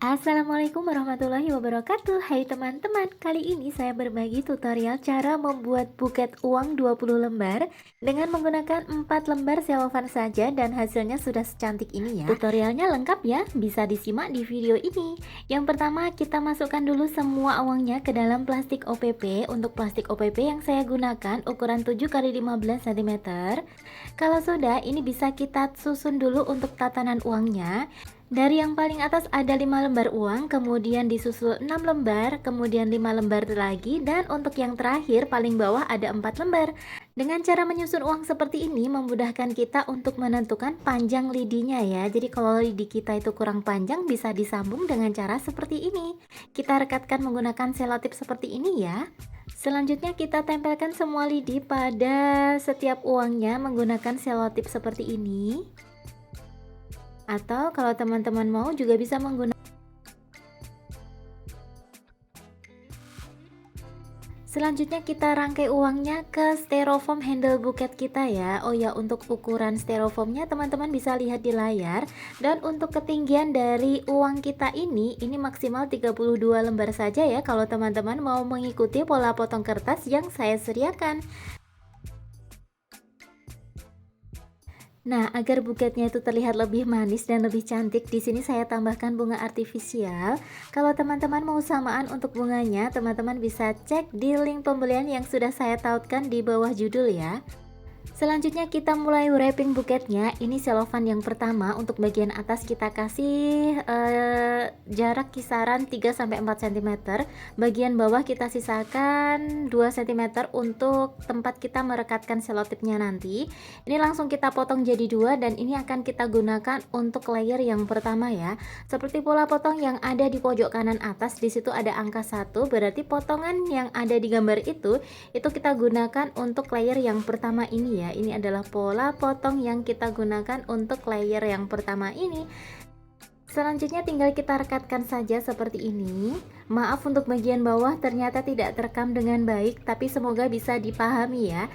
Assalamualaikum warahmatullahi wabarakatuh. Hai teman-teman, kali ini saya berbagi tutorial cara membuat buket uang 20 lembar dengan menggunakan 4 lembar selofan saja dan hasilnya sudah secantik ini ya. Tutorialnya lengkap ya, bisa disimak di video ini. Yang pertama, kita masukkan dulu semua uangnya ke dalam plastik OPP. Untuk plastik OPP yang saya gunakan ukuran 7x15 cm. Kalau sudah, ini bisa kita susun dulu untuk tatanan uangnya. Dari yang paling atas ada 5 lembar uang, kemudian disusul 6 lembar, kemudian 5 lembar lagi, dan untuk yang terakhir paling bawah ada 4 lembar. Dengan cara menyusun uang seperti ini memudahkan kita untuk menentukan panjang lidinya ya. Jadi kalau lidi kita itu kurang panjang bisa disambung dengan cara seperti ini. Kita rekatkan menggunakan selotip seperti ini ya. Selanjutnya kita tempelkan semua lidi pada setiap uangnya menggunakan selotip seperti ini. Atau kalau teman-teman mau juga bisa menggunakan. Selanjutnya kita rangkai uangnya ke styrofoam handle buket kita ya. Oh ya, untuk ukuran styrofoamnya teman-teman bisa lihat di layar. Dan untuk ketinggian dari uang kita ini maksimal 32 lembar saja ya, kalau teman-teman mau mengikuti pola potong kertas yang saya sediakan. Nah, agar buketnya itu terlihat lebih manis dan lebih cantik, di sini saya tambahkan bunga artifisial. Kalau teman-teman mau samaan untuk bunganya, teman-teman bisa cek di link pembelian yang sudah saya tautkan di bawah judul ya. Selanjutnya kita mulai wrapping buketnya. Ini selofan yang pertama, untuk bagian atas kita kasih jarak kisaran 3-4 cm. Bagian bawah kita sisakan 2 cm untuk tempat kita merekatkan selotipnya nanti. Ini langsung kita potong jadi dua dan ini akan kita gunakan untuk layer yang pertama ya. Seperti pola potong yang ada di pojok kanan atas, di situ ada angka 1, berarti potongan yang ada di gambar itu kita gunakan untuk layer yang pertama ini ya. Ini adalah pola potong yang kita gunakan untuk layer yang pertama ini. Selanjutnya tinggal kita rekatkan saja seperti ini. Maaf untuk bagian bawah ternyata tidak terekam dengan baik, tapi semoga bisa dipahami ya.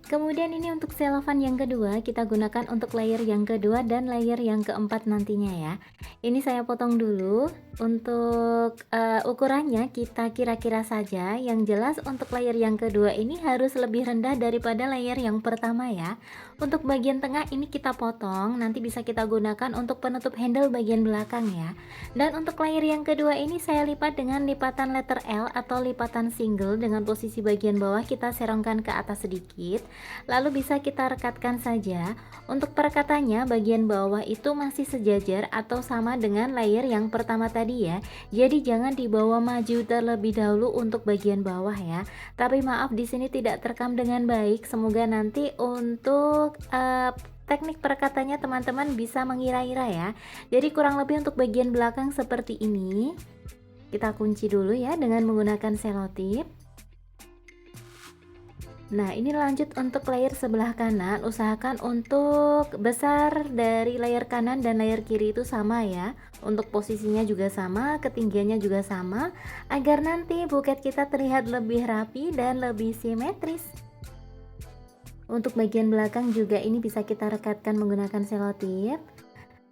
Kemudian ini untuk selofan yang kedua, kita gunakan untuk layer yang kedua dan layer yang keempat nantinya ya. Ini saya potong dulu. Untuk ukurannya kita kira-kira saja. Yang jelas untuk layer yang kedua ini harus lebih rendah daripada layer yang pertama ya. Untuk bagian tengah ini kita potong, nanti bisa kita gunakan untuk penutup handle bagian belakang ya. Dan untuk layer yang kedua ini saya lipat dengan lipatan letter L atau lipatan single, dengan posisi bagian bawah kita serongkan ke atas sedikit. Lalu bisa kita rekatkan saja. Untuk perekatannya bagian bawah itu masih sejajar atau sama dengan layer yang pertama tadi ya. Jadi jangan dibawa maju terlebih dahulu untuk bagian bawah ya. Tapi maaf di sini tidak terekam dengan baik. Semoga nanti untuk teknik perekatannya teman-teman bisa mengira-ira ya. Jadi kurang lebih untuk bagian belakang seperti ini. Kita kunci dulu ya dengan menggunakan selotip. Nah, ini lanjut untuk layer sebelah kanan. Usahakan untuk besar dari layer kanan dan layer kiri itu sama ya. Untuk posisinya juga sama, ketinggiannya juga sama, agar nanti buket kita terlihat lebih rapi dan lebih simetris. Untuk bagian belakang juga ini bisa kita rekatkan menggunakan selotip.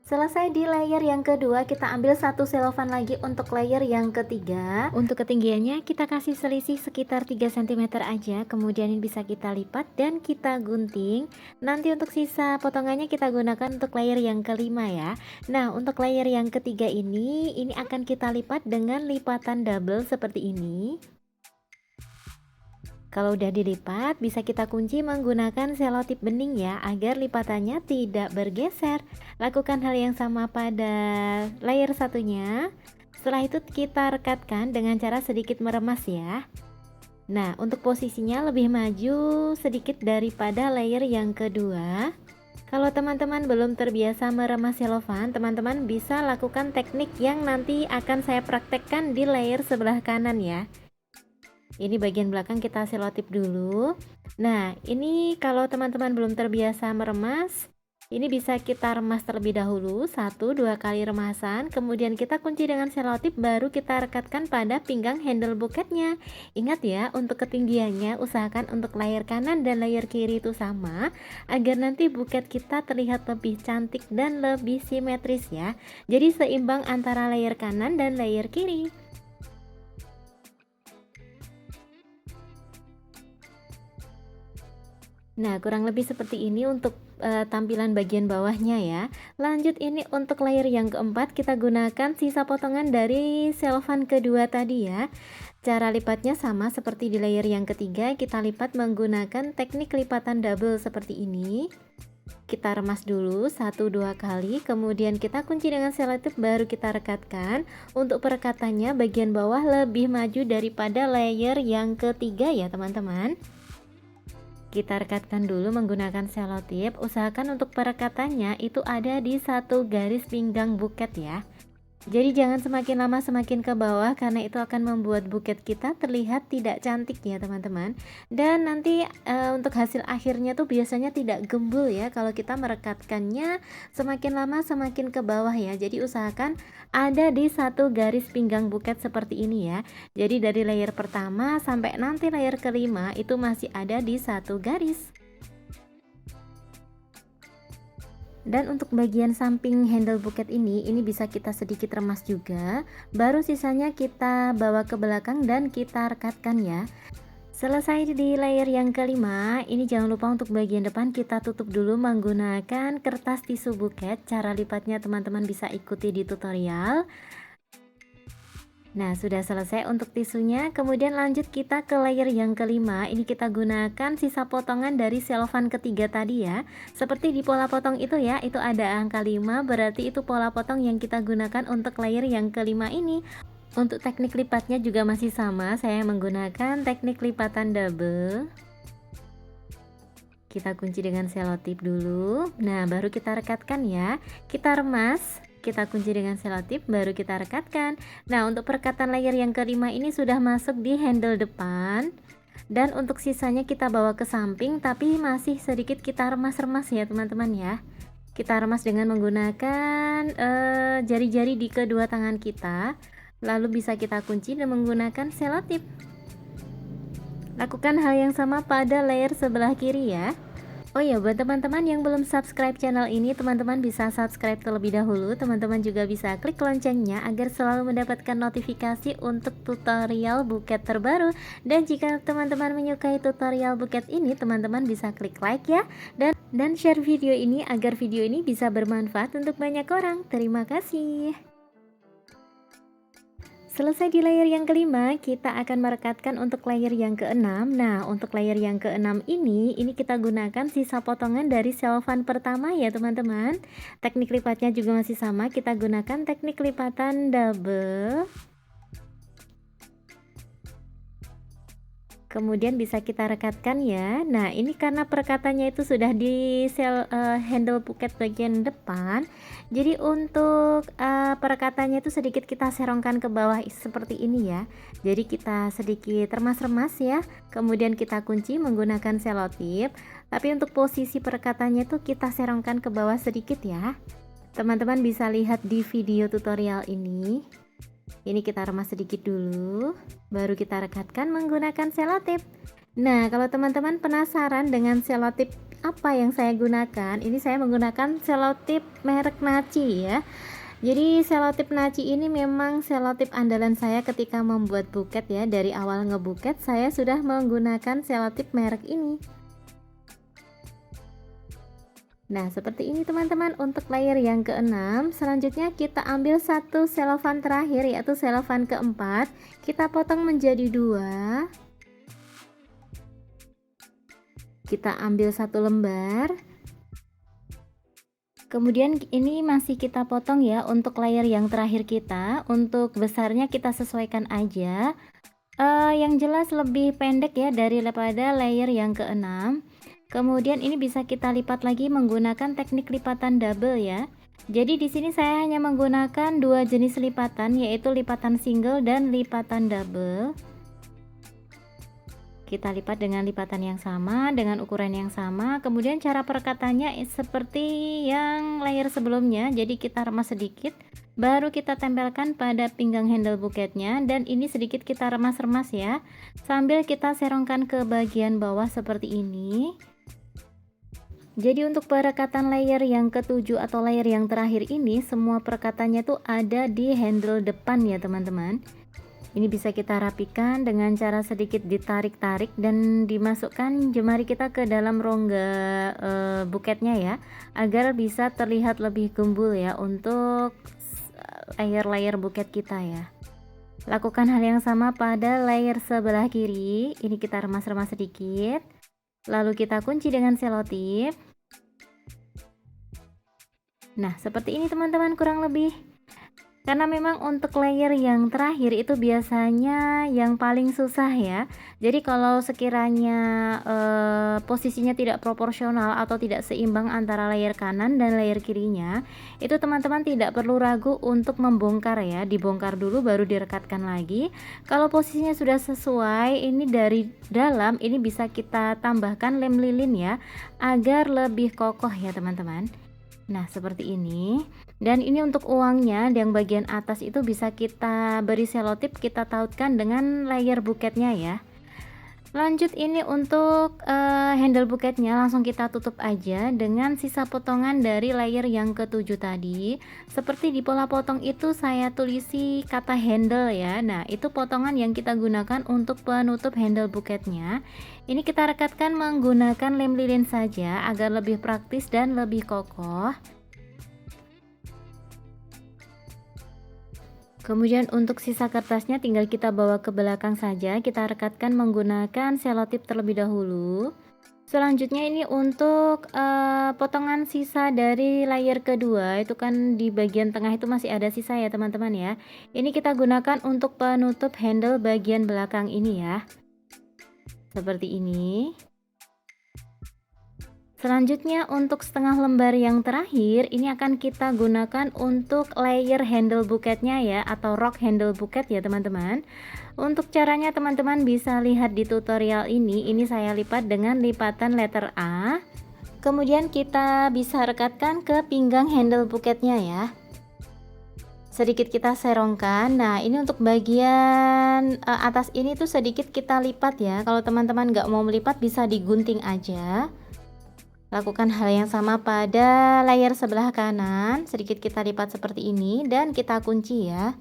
Selesai di layer yang kedua, kita ambil satu selofan lagi untuk layer yang ketiga. Untuk ketinggiannya kita kasih selisih sekitar 3 cm aja, kemudian ini bisa kita lipat dan kita gunting. Nanti untuk sisa potongannya kita gunakan untuk layer yang kelima ya. Nah, untuk layer yang ketiga ini akan kita lipat dengan lipatan double seperti ini. Kalau udah dilipat, bisa kita kunci menggunakan selotip bening ya, agar lipatannya tidak bergeser. Lakukan hal yang sama pada layer satunya. Setelah itu kita rekatkan dengan cara sedikit meremas ya. Nah, untuk posisinya lebih maju sedikit daripada layer yang kedua. Kalau teman-teman belum terbiasa meremas selofan, teman-teman bisa lakukan teknik yang nanti akan saya praktekkan di layer sebelah kanan ya. Ini bagian belakang kita selotip dulu. Nah, ini kalau teman-teman belum terbiasa meremas, Ini bisa kita remas terlebih dahulu, 1-2 kali remasan, kemudian kita kunci dengan selotip, baru kita rekatkan pada pinggang handle buketnya. Ingat ya, untuk ketinggiannya usahakan untuk layer kanan dan layer kiri itu sama, agar nanti buket kita terlihat lebih cantik dan lebih simetris ya. Jadi seimbang antara layer kanan dan layer kiri. Nah, kurang lebih seperti ini untuk tampilan bagian bawahnya ya. Lanjut, ini untuk layer yang keempat kita gunakan sisa potongan dari selofan kedua tadi ya. Cara lipatnya sama seperti di layer yang ketiga, kita lipat menggunakan teknik lipatan double seperti ini. Kita remas dulu 1-2 kali, kemudian kita kunci dengan selotip, baru kita rekatkan. Untuk perekatannya bagian bawah lebih maju daripada layer yang ketiga ya teman-teman. Kita rekatkan dulu menggunakan selotip, usahakan untuk perekatannya itu ada di satu garis pinggang buket ya. Jadi jangan semakin lama semakin ke bawah, karena itu akan membuat buket kita terlihat tidak cantik ya teman-teman. Dan nanti untuk hasil akhirnya tuh biasanya tidak gembul ya kalau kita merekatkannya semakin lama semakin ke bawah ya. Jadi usahakan ada di satu garis pinggang buket seperti ini ya. Jadi dari layer pertama sampai nanti layer kelima itu masih ada di satu garis. Dan untuk bagian samping handle buket ini bisa kita sedikit remas juga, baru sisanya kita bawa ke belakang dan kita rekatkan ya. Selesai di layer yang kelima, ini jangan lupa untuk bagian depan kita tutup dulu menggunakan kertas tisu buket. Cara lipatnya teman-teman bisa ikuti di tutorial. Nah, sudah selesai untuk tisunya. Kemudian lanjut kita ke layer yang kelima. Ini kita gunakan sisa potongan dari selofan ketiga tadi ya. Seperti di pola potong itu ya, itu ada angka 5, berarti itu pola potong yang kita gunakan untuk layer yang kelima ini. Untuk teknik lipatnya juga masih sama, saya menggunakan teknik lipatan double. Kita kunci dengan selotip dulu. Nah, baru kita rekatkan ya. Kita remas. Kita kunci dengan selotip, baru kita rekatkan. Nah, untuk perekatan layer yang kelima ini sudah masuk di handle depan. Dan untuk sisanya kita bawa ke samping, tapi masih sedikit kita remas-remas ya teman-teman ya. Kita remas dengan menggunakan jari-jari di kedua tangan kita. Lalu bisa kita kunci dan menggunakan selotip. Lakukan hal yang sama pada layer sebelah kiri ya. Oh ya, buat teman-teman yang belum subscribe channel ini, teman-teman bisa subscribe terlebih dahulu. Teman-teman juga bisa klik loncengnya agar selalu mendapatkan notifikasi untuk tutorial buket terbaru. Dan jika teman-teman menyukai tutorial buket ini, teman-teman bisa klik like ya, dan share video ini agar video ini bisa bermanfaat untuk banyak orang. Terima kasih. Selesai di layer yang kelima, kita akan merekatkan untuk layer yang keenam. Nah, untuk layer yang keenam ini kita gunakan sisa potongan dari selofan pertama ya teman-teman. Teknik lipatnya juga masih sama, kita gunakan teknik lipatan double. Kemudian bisa kita rekatkan ya. Nah, ini karena perekatannya itu sudah di handle buket bagian depan. Jadi untuk perekatannya itu sedikit kita serongkan ke bawah seperti ini ya. Jadi kita sedikit remas-remas ya. Kemudian kita kunci menggunakan selotip. Tapi untuk posisi perekatannya itu kita serongkan ke bawah sedikit ya. Teman-teman bisa lihat di video tutorial ini. Ini kita remas sedikit dulu, baru kita rekatkan menggunakan selotip. Nah, kalau teman-teman penasaran dengan selotip apa yang saya gunakan, ini saya menggunakan selotip merek Naci ya. Jadi selotip Naci ini memang selotip andalan saya ketika membuat buket ya. Dari awal ngebuket saya sudah menggunakan selotip merek ini. Nah, seperti ini teman-teman untuk layer yang keenam. Selanjutnya kita ambil satu selofan terakhir, yaitu selofan keempat. Kita potong menjadi 2. Kita ambil satu lembar. Kemudian ini masih kita potong ya untuk layer yang terakhir kita. Untuk besarnya kita sesuaikan aja. Yang jelas lebih pendek ya daripada layer yang keenam. Kemudian ini bisa kita lipat lagi menggunakan teknik lipatan double ya. Jadi di sini saya hanya menggunakan dua jenis lipatan, yaitu lipatan single dan lipatan double. Kita lipat dengan lipatan yang sama, dengan ukuran yang sama. Kemudian cara perekatannya seperti yang layer sebelumnya. Jadi kita remas sedikit, baru kita tempelkan pada pinggang handle buketnya. Dan ini sedikit kita remas-remas ya, sambil kita serongkan ke bagian bawah seperti ini. Jadi untuk perekatan layer yang ketujuh atau layer yang terakhir ini, semua perekatannya tuh ada di handle depan ya teman-teman. Ini bisa kita rapikan dengan cara sedikit ditarik-tarik dan dimasukkan jemari kita ke dalam rongga buketnya ya, agar bisa terlihat lebih gembul ya untuk layer-layer buket kita ya. Lakukan hal yang sama pada layer sebelah kiri. Ini kita remas-remas sedikit, lalu kita kunci dengan selotip. Nah seperti ini teman-teman kurang lebih. Karena memang untuk layer yang terakhir itu biasanya yang paling susah ya. Jadi kalau sekiranya posisinya tidak proporsional atau tidak seimbang antara layer kanan dan layer kirinya, itu teman-teman tidak perlu ragu untuk membongkar ya. Dibongkar dulu baru direkatkan lagi. Kalau posisinya sudah sesuai, ini dari dalam ini bisa kita tambahkan lem lilin ya, agar lebih kokoh ya teman-teman. Nah seperti ini. Dan ini untuk uangnya yang bagian atas itu bisa kita beri selotip, kita tautkan dengan layer buketnya ya. Lanjut ini untuk handle buketnya langsung kita tutup aja dengan sisa potongan dari layer yang ketujuh tadi. Seperti di pola potong itu saya tulisi kata handle ya. Nah itu potongan yang kita gunakan untuk penutup handle buketnya. Ini kita rekatkan menggunakan lem lilin saja agar lebih praktis dan lebih kokoh. Kemudian untuk sisa kertasnya tinggal kita bawa ke belakang saja, kita rekatkan menggunakan selotip terlebih dahulu. Selanjutnya ini untuk potongan sisa dari layer kedua, itu kan di bagian tengah itu masih ada sisa ya teman-teman ya. Ini kita gunakan untuk penutup handle bagian belakang ini ya, seperti ini. Selanjutnya untuk setengah lembar yang terakhir ini akan kita gunakan untuk layer handle buketnya ya, atau rock handle buket ya teman-teman. Untuk caranya teman-teman bisa lihat di tutorial ini saya lipat dengan lipatan letter A. Kemudian kita bisa rekatkan ke pinggang handle buketnya ya. Sedikit kita serongkan. Nah ini untuk bagian atas ini tuh sedikit kita lipat ya. Kalau teman-teman nggak mau melipat bisa digunting aja. Lakukan hal yang sama pada layer sebelah kanan, sedikit kita lipat seperti ini dan kita kunci ya.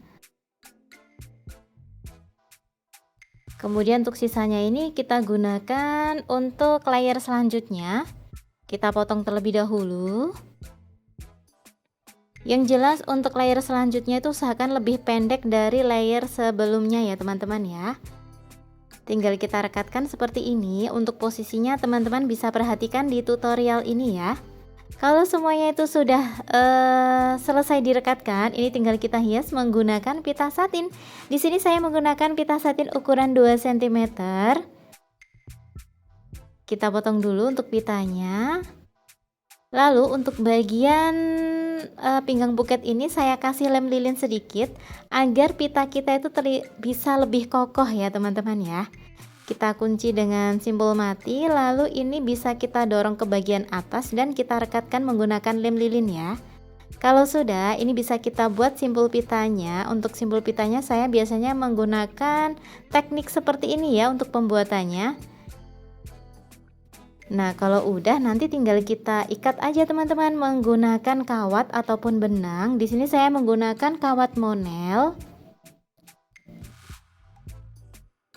Kemudian untuk sisanya ini kita gunakan untuk layer selanjutnya. Kita potong terlebih dahulu. Yang jelas untuk layer selanjutnya itu usahakan lebih pendek dari layer sebelumnya ya teman-teman ya. Tinggal kita rekatkan seperti ini. Untuk posisinya teman-teman bisa perhatikan di tutorial ini ya. Kalau semuanya itu sudah selesai direkatkan, ini tinggal kita hias menggunakan pita satin. Di sini saya menggunakan pita satin ukuran 2 cm. Kita potong dulu untuk pitanya. Lalu untuk bagian pinggang buket ini saya kasih lem lilin sedikit agar pita kita itu bisa lebih kokoh ya teman-teman ya. Kita kunci dengan simbol mati, lalu ini bisa kita dorong ke bagian atas dan kita rekatkan menggunakan lem lilin ya. Kalau sudah, ini bisa kita buat simpul pitanya. Untuk simpul pitanya saya biasanya menggunakan teknik seperti ini ya untuk pembuatannya. Nah kalau udah nanti tinggal kita ikat aja teman-teman menggunakan kawat ataupun benang. Di sini saya menggunakan kawat monel.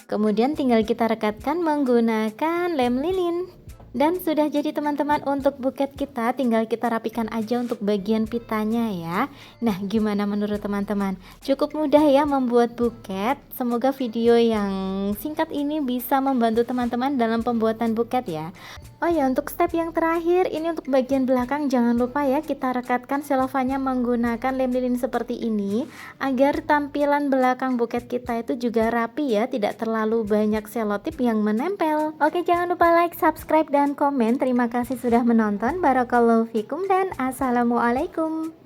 Kemudian tinggal kita rekatkan menggunakan lem lilin. Dan sudah jadi teman-teman untuk buket kita, tinggal kita rapikan aja untuk bagian pitanya ya. Nah gimana menurut teman-teman? Cukup mudah ya membuat buket. Semoga video yang singkat ini bisa membantu teman-teman dalam pembuatan buket ya. Oh ya, untuk step yang terakhir ini untuk bagian belakang jangan lupa ya kita rekatkan selofannya menggunakan lem lilin seperti ini agar tampilan belakang buket kita itu juga rapi ya, tidak terlalu banyak selotip yang menempel. Oke, jangan lupa like, subscribe dan komen. Terima kasih sudah menonton. Barakallahu fikum dan assalamualaikum.